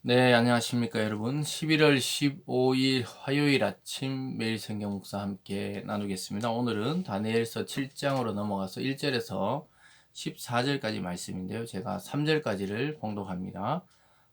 네, 안녕하십니까, 여러분. 11월 15일 화요일 아침 매일 성경 묵상 함께 나누겠습니다. 오늘은 다니엘서 7장으로 넘어가서 1절에서 14절까지 말씀인데요. 제가 3절까지를 봉독합니다.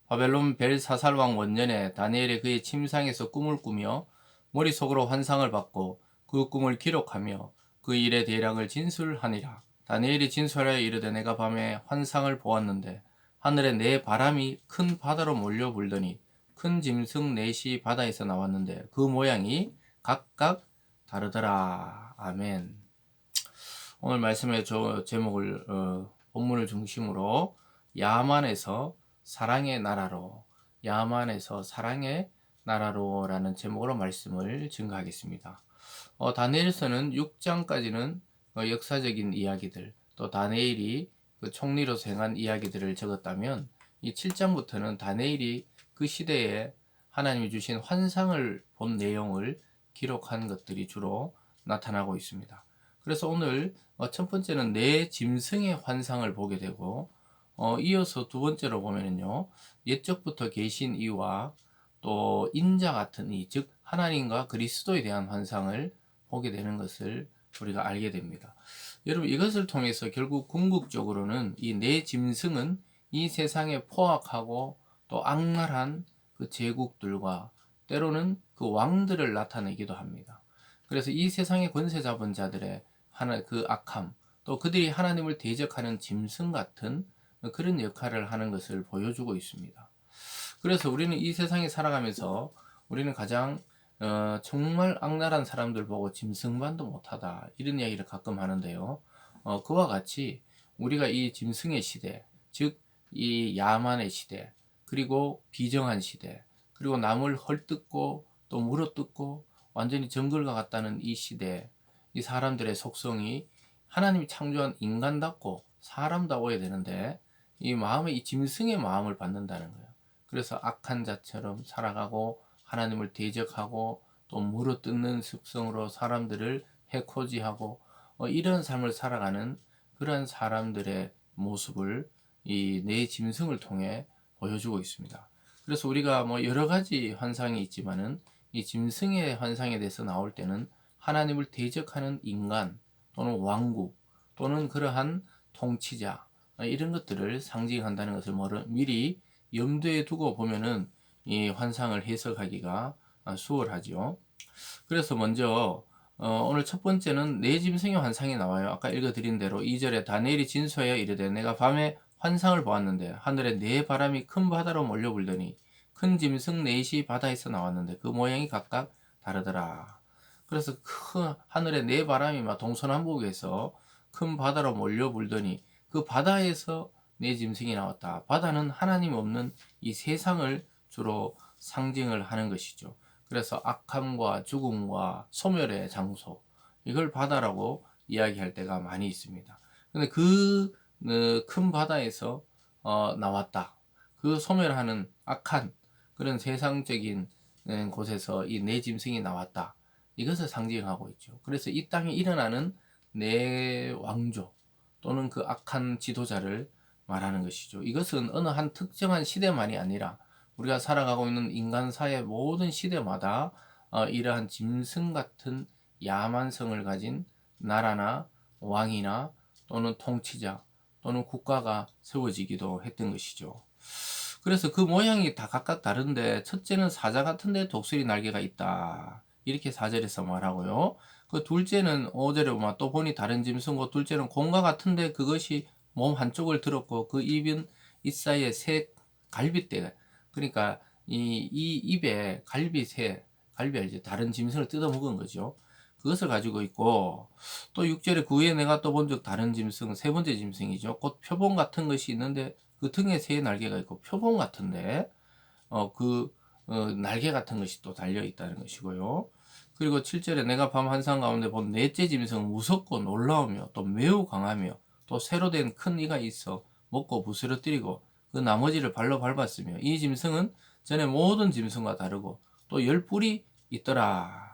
바벨론 벨사살 왕 원년에 다니엘이 그의 침상에서 꿈을 꾸며 머릿속으로 환상을 받고 그 꿈을 기록하며 그 일의 대략을 진술하니라. 다니엘이 진술하여 이르되 내가 밤에 환상을 보았는데 하늘에 네 바람이 큰 바다로 몰려 불더니 큰 짐승 넷이 바다에서 나왔는데 그 모양이 각각 다르더라. 아멘. 오늘 말씀의 제목을 본문을 중심으로 야만에서 사랑의 나라로, 야만에서 사랑의 나라로라는 제목으로 말씀을 증거하겠습니다. 다니엘서는 6장까지는 역사적인 이야기들, 또 다니엘이 그 총리로 행한 이야기들을 적었다면 이 7장부터는 다니엘이 그 시대에 하나님이 주신 환상을 본 내용을 기록한 것들이 주로 나타나고 있습니다. 그래서 오늘 첫 번째는 내 짐승의 환상을 보게 되고, 이어서 두 번째로 보면은요, 옛적부터 계신 이와 또 인자 같은 이, 즉 하나님과 그리스도에 대한 환상을 보게 되는 것을 우리가 알게 됩니다. 여러분, 이것을 통해서 결국 궁극적으로는 이 내 짐승은 이 세상에 포악하고 또 악랄한 그 제국들과 때로는 그 왕들을 나타내기도 합니다. 그래서 이 세상의 권세 잡은 자들의 그 악함, 또 그들이 하나님을 대적하는 짐승 같은 그런 역할을 하는 것을 보여주고 있습니다. 그래서 우리는 이 세상에 살아가면서 우리는 가장 정말 악랄한 사람들 보고 짐승만도 못하다 이런 이야기를 가끔 하는데요. 그와 같이 우리가 이 짐승의 시대, 즉 이 야만의 시대, 그리고 비정한 시대, 그리고 남을 헐뜯고 또 물어뜯고 완전히 정글과 같다는 이 시대, 이 사람들의 속성이 하나님이 창조한 인간답고 사람다워야 되는데 이 마음에 이 짐승의 마음을 받는다는 거예요. 그래서 악한 자처럼 살아가고 하나님을 대적하고 또 물어뜯는 습성으로 사람들을 해코지하고 이런 삶을 살아가는 그런 사람들의 모습을 이 내 짐승을 통해 보여주고 있습니다. 그래서 우리가 뭐 여러 가지 환상이 있지만은 이 짐승의 환상에 대해서 나올 때는 하나님을 대적하는 인간 또는 왕국 또는 그러한 통치자 이런 것들을 상징한다는 것을 미리 염두에 두고 보면은 이 환상을 해석하기가 수월하죠. 그래서 먼저 오늘 첫 번째는 네 짐승의 환상이 나와요. 아까 읽어드린 대로 2절에 다니엘이 진소하여 이르되 내가 밤에 환상을 보았는데 하늘에 네 바람이 큰 바다로 몰려 불더니 큰 짐승 넷이 바다에서 나왔는데 그 모양이 각각 다르더라. 그래서 큰 하늘에 네 바람이 막 동서남북에서 큰 바다로 몰려 불더니 그 바다에서 네 짐승이 나왔다. 바다는 하나님 없는 이 세상을 주로 상징을 하는 것이죠. 그래서 악함과 죽음과 소멸의 장소, 이걸 바다라고 이야기할 때가 많이 있습니다. 근데 그 큰 바다에서 나왔다. 그 소멸하는 악한 그런 세상적인 곳에서 이 네 짐승이 나왔다. 이것을 상징하고 있죠. 그래서 이 땅에 일어나는 네 왕조 또는 그 악한 지도자를 말하는 것이죠. 이것은 어느 한 특정한 시대만이 아니라 우리가 살아가고 있는 인간사의 모든 시대마다 이러한 짐승 같은 야만성을 가진 나라나 왕이나 또는 통치자 또는 국가가 세워지기도 했던 것이죠. 그래서 그 모양이 다 각각 다른데 첫째는 사자 같은데 독수리 날개가 있다. 이렇게 4절에서 말하고요. 그 둘째는 5절에 보면 또 보니 다른 짐승고 둘째는 곰과 같은데 그것이 몸 한쪽을 들었고 그 입은 이 사이에 새 갈빗대 그러니까 이 입에 갈비 알지? 다른 짐승을 뜯어 먹은 거죠. 그것을 가지고 있고 또 6절에 그 후에 내가 또 본 적 다른 짐승 세 번째 짐승이죠. 곧 표범 같은 것이 있는데 그 등에 세 날개가 있고 표범 같은데 날개 같은 것이 또 달려 있다는 것이고요. 그리고 7절에 내가 밤 한상 가운데 본 넷째 짐승은 무섭고 놀라우며 또 매우 강하며 또 새로 된 큰 이가 있어 먹고 부스러뜨리고 그 나머지를 발로 밟았으며 이 짐승은 전에 모든 짐승과 다르고 또 열 뿔이 있더라.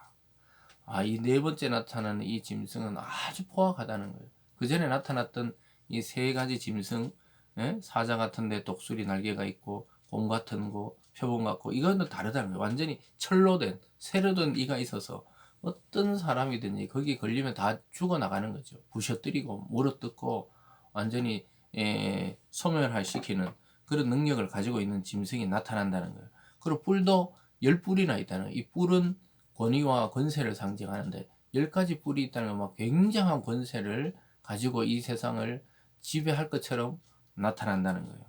이 네 번째 나타나는 이 짐승은 아주 포악하다는 거예요. 그 전에 나타났던 이 세 가지 짐승, 사자 같은데 독수리 날개가 있고 곰 같은 거, 표범 같고, 이거는 다르다는 거예요. 완전히 철로 된, 새로 된 이가 있어서 어떤 사람이든지 거기 걸리면 다 죽어나가는 거죠. 부셔뜨리고, 물어뜯고, 완전히, 소멸시키는 그런 능력을 가지고 있는 짐승이 나타난다는 거예요. 그리고 뿔도 10뿔이나 있다는 거예요. 이 뿔은 권위와 권세를 상징하는데, 10가지 뿔이 있다는 건 막 굉장한 권세를 가지고 이 세상을 지배할 것처럼 나타난다는 거예요.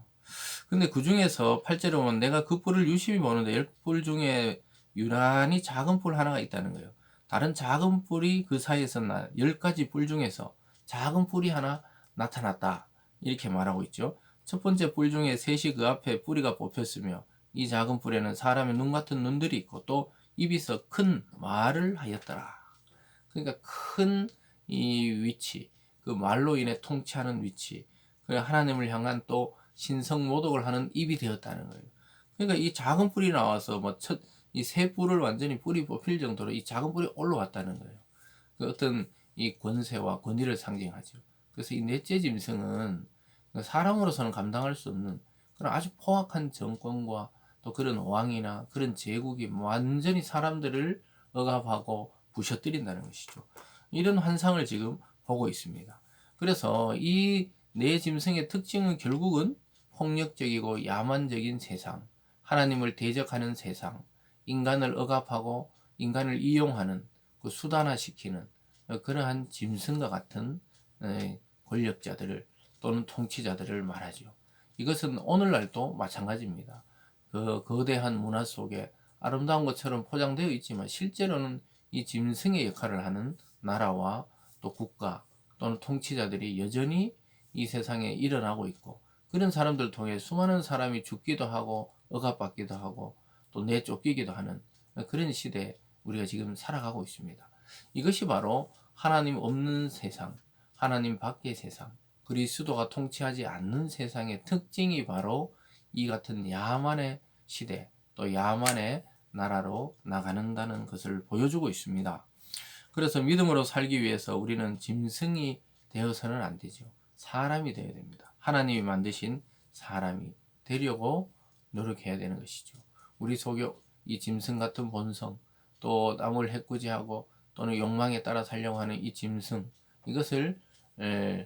근데 그 중에서 8절에 보면 내가 그 뿔을 유심히 보는데 10뿔 중에 유난히 작은 뿔 하나가 있다는 거예요. 다른 작은 뿔이 그 사이에서 10가지 뿔 중에서 작은 뿔이 하나 나타났다. 이렇게 말하고 있죠. 첫 번째 뿔 중에 셋이 그 앞에 뿌리가 뽑혔으며 이 작은 뿔에는 사람의 눈 같은 눈들이 있고 또 입에서 큰 말을 하였더라. 그러니까 큰 이 위치, 그 말로 인해 통치하는 위치, 그 하나님을 향한 또 신성 모독을 하는 입이 되었다는 거예요. 그러니까 이 작은 뿔이 나와서 뭐 이 새 뿔을 완전히 뿌리 뽑힐 정도로 이 작은 뿔이 올라왔다는 거예요. 그 어떤 이 권세와 권위를 상징하죠. 그래서 이 넷째 짐승은 사람으로서는 감당할 수 없는 그런 아주 포악한 정권과 또 그런 왕이나 그런 제국이 완전히 사람들을 억압하고 부셔뜨린다는 것이죠. 이런 환상을 지금 보고 있습니다. 그래서 이 네 짐승의 특징은 결국은 폭력적이고 야만적인 세상, 하나님을 대적하는 세상, 인간을 억압하고 인간을 이용하는 그 수단화시키는 그러한 짐승과 같은 권력자들을 또는 통치자들을 말하죠. 이것은 오늘날도 마찬가지입니다. 그 거대한 문화 속에 아름다운 것처럼 포장되어 있지만 실제로는 이 짐승의 역할을 하는 나라와 또 국가 또는 통치자들이 여전히 이 세상에 일어나고 있고 그런 사람들 통해 수많은 사람이 죽기도 하고 억압받기도 하고 또 내쫓기기도 하는 그런 시대에 우리가 지금 살아가고 있습니다. 이것이 바로 하나님 없는 세상, 하나님 밖의 세상, 그리스도가 통치하지 않는 세상의 특징이 바로 이 같은 야만의 시대, 또 야만의 나라로 나가는다는 것을 보여주고 있습니다. 그래서 믿음으로 살기 위해서 우리는 짐승이 되어서는 안 되죠. 사람이 되어야 됩니다. 하나님이 만드신 사람이 되려고 노력해야 되는 것이죠. 우리 속에 이 짐승 같은 본성, 또 남을 해코지하고 또는 욕망에 따라 살려고 하는 이 짐승, 이것을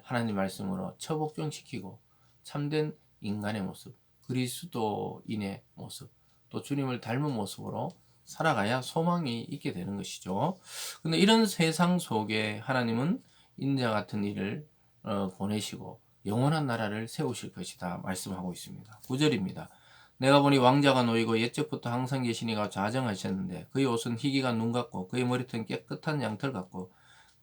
하나님 말씀으로 처복종시키고 참된 인간의 모습, 그리스도인의 모습, 또 주님을 닮은 모습으로 살아가야 소망이 있게 되는 것이죠. 근데 이런 세상 속에 하나님은 인자 같은 이를 보내시고 영원한 나라를 세우실 것이다 말씀하고 있습니다. 9절입니다. 내가 보니 왕자가 놓이고 옛적부터 항상 계시니가 좌정하셨는데 그의 옷은 희기가 눈 같고 그의 머리털은 깨끗한 양털 같고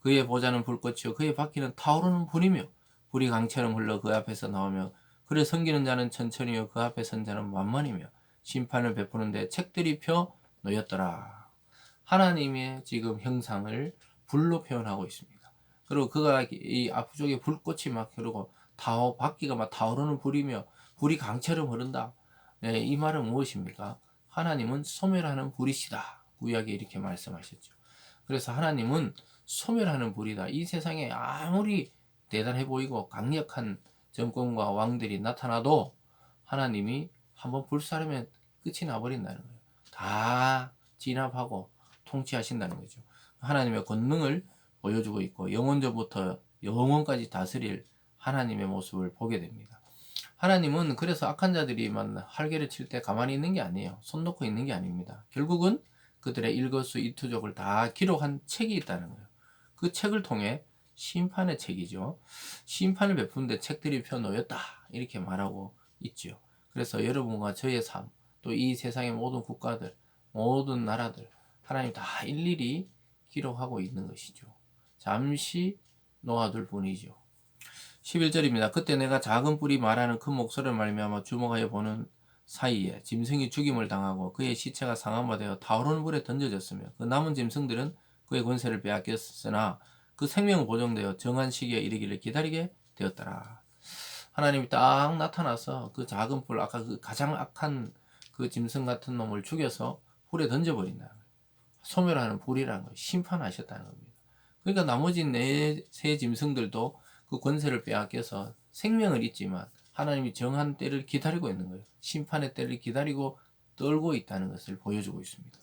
그의 보좌는 불꽃이요 그의 바퀴는 타오르는 불이며 불이 강처럼 흘러 그 앞에서 나오며 그를 섬기는 자는 천천히요 그 앞에 선 자는 만만이며 심판을 베푸는데 책들이 펴 놓였더라. 하나님의 지금 형상을 불로 표현하고 있습니다. 그리고 그가 이 앞쪽에 불꽃이 막 흐르고 바퀴가 막 타오르는 불이며 불이 강처럼 흐른다. 이 말은 무엇입니까? 하나님은 소멸하는 불이시다. 구약에 이렇게 말씀하셨죠. 그래서 하나님은 소멸하는 불이다. 이 세상에 아무리 대단해 보이고 강력한 정권과 왕들이 나타나도 하나님이 한번 불사르면 끝이 나버린다는 거예요. 다 진압하고 통치하신다는 거죠. 하나님의 권능을 보여주고 있고 영원전부터 영원까지 다스릴 하나님의 모습을 보게 됩니다. 하나님은 그래서 악한 자들이만 할개를 칠 때 가만히 있는 게 아니에요. 손 놓고 있는 게 아닙니다. 결국은 그들의 일거수이투족을 다 기록한 책이 있다는 거예요. 그 책을 통해 심판의 책이죠. 심판을 베푸는데 책들이 펴놓였다. 이렇게 말하고 있죠. 그래서 여러분과 저의 삶, 또 이 세상의 모든 국가들, 모든 나라들, 하나님 다 일일이 기록하고 있는 것이죠. 잠시 놓아둘 뿐이죠. 11절입니다. 그때 내가 작은 뿔이 말하는 큰 목소리를 말미암아 주목하여 보는 사이에 짐승이 죽임을 당하고 그의 시체가 상한 되어 타오르는 불에 던져졌으며 그 남은 짐승들은 그의 권세를 빼앗겼으나 그 생명은 보존되어 정한 시기에 이르기를 기다리게 되었더라. 하나님이 딱 나타나서 그 작은 뿔, 아까 그 가장 악한 그 짐승 같은 놈을 죽여서 불에 던져버린다는 거예요. 소멸하는 불이라는 거예요. 심판하셨다는 겁니다. 그러니까 나머지 네 세 짐승들도 그 권세를 빼앗겨서 생명을 잊지만 하나님이 정한 때를 기다리고 있는 거예요. 심판의 때를 기다리고 떨고 있다는 것을 보여주고 있습니다.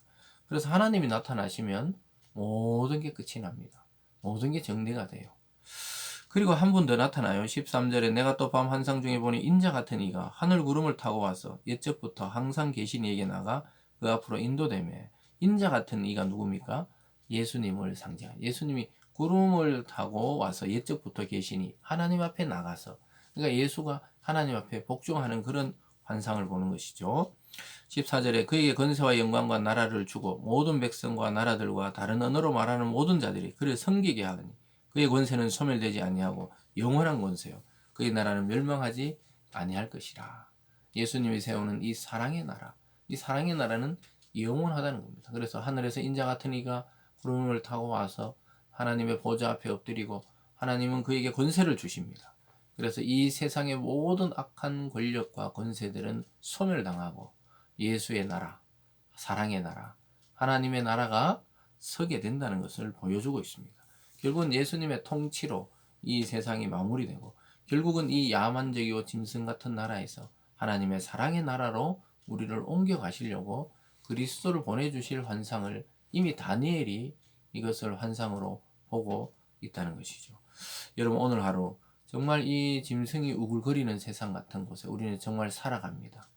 그래서 하나님이 나타나시면 모든 게 끝이 납니다. 모든 게 정리가 돼요. 그리고 한 분 더 나타나요. 13절에 내가 또 밤 환상 중에 보니 인자 같은 이가 하늘 구름을 타고 와서 옛적부터 항상 계신 이에게 나가 그 앞으로 인도되며, 인자 같은 이가 누굽니까? 예수님을 상징한, 예수님이 구름을 타고 와서 옛적부터 계시니 하나님 앞에 나가서, 그러니까 예수가 하나님 앞에 복종하는 그런 환상을 보는 것이죠. 14절에 그에게 권세와 영광과 나라를 주고 모든 백성과 나라들과 다른 언어로 말하는 모든 자들이 그를 섬기게 하더니 그의 권세는 소멸되지 아니하고 영원한 권세요. 그의 나라는 멸망하지 아니할 것이라. 예수님이 세우는 이 사랑의 나라, 이 사랑의 나라는 영원하다는 겁니다. 그래서 하늘에서 인자 같은 이가 구름을 타고 와서 하나님의 보좌 앞에 엎드리고 하나님은 그에게 권세를 주십니다. 그래서 이 세상의 모든 악한 권력과 권세들은 소멸당하고 예수의 나라, 사랑의 나라, 하나님의 나라가 서게 된다는 것을 보여주고 있습니다. 결국은 예수님의 통치로 이 세상이 마무리되고 결국은 이 야만적이고 짐승 같은 나라에서 하나님의 사랑의 나라로 우리를 옮겨 가시려고 그리스도를 보내주실 환상을 이미 다니엘이 이것을 환상으로 보고 있다는 것이죠. 여러분, 오늘 하루 정말 이 짐승이 우글거리는 세상 같은 곳에 우리는 정말 살아갑니다.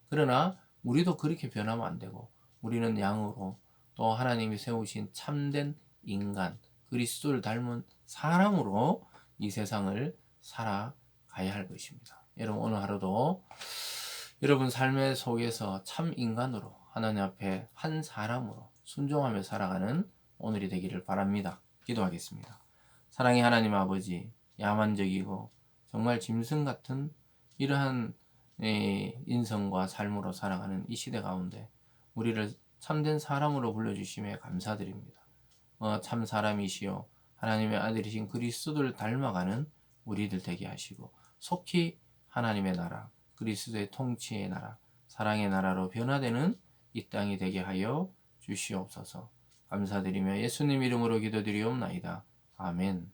그러나 우리도 그렇게 변하면 안 되고 우리는 양으로 또 하나님이 세우신 참된 인간, 그리스도를 닮은 사람으로 이 세상을 살아가야 할 것입니다. 여러분, 오늘 하루도 여러분 삶의 속에서 참 인간으로 하나님 앞에 한 사람으로 순종하며 살아가는 오늘이 되기를 바랍니다. 기도하겠습니다. 사랑의 하나님 아버지, 야만적이고 정말 짐승 같은 이러한 인성과 삶으로 살아가는 이 시대 가운데 우리를 참된 사람으로 불러주심에 감사드립니다. 참 사람이시요 하나님의 아들이신 그리스도를 닮아가는 우리들 되게 하시고 속히 하나님의 나라, 그리스도의 통치의 나라, 사랑의 나라로 변화되는 이 땅이 되게 하여 주시옵소서. 감사드리며 예수님 이름으로 기도드리옵나이다. 아멘.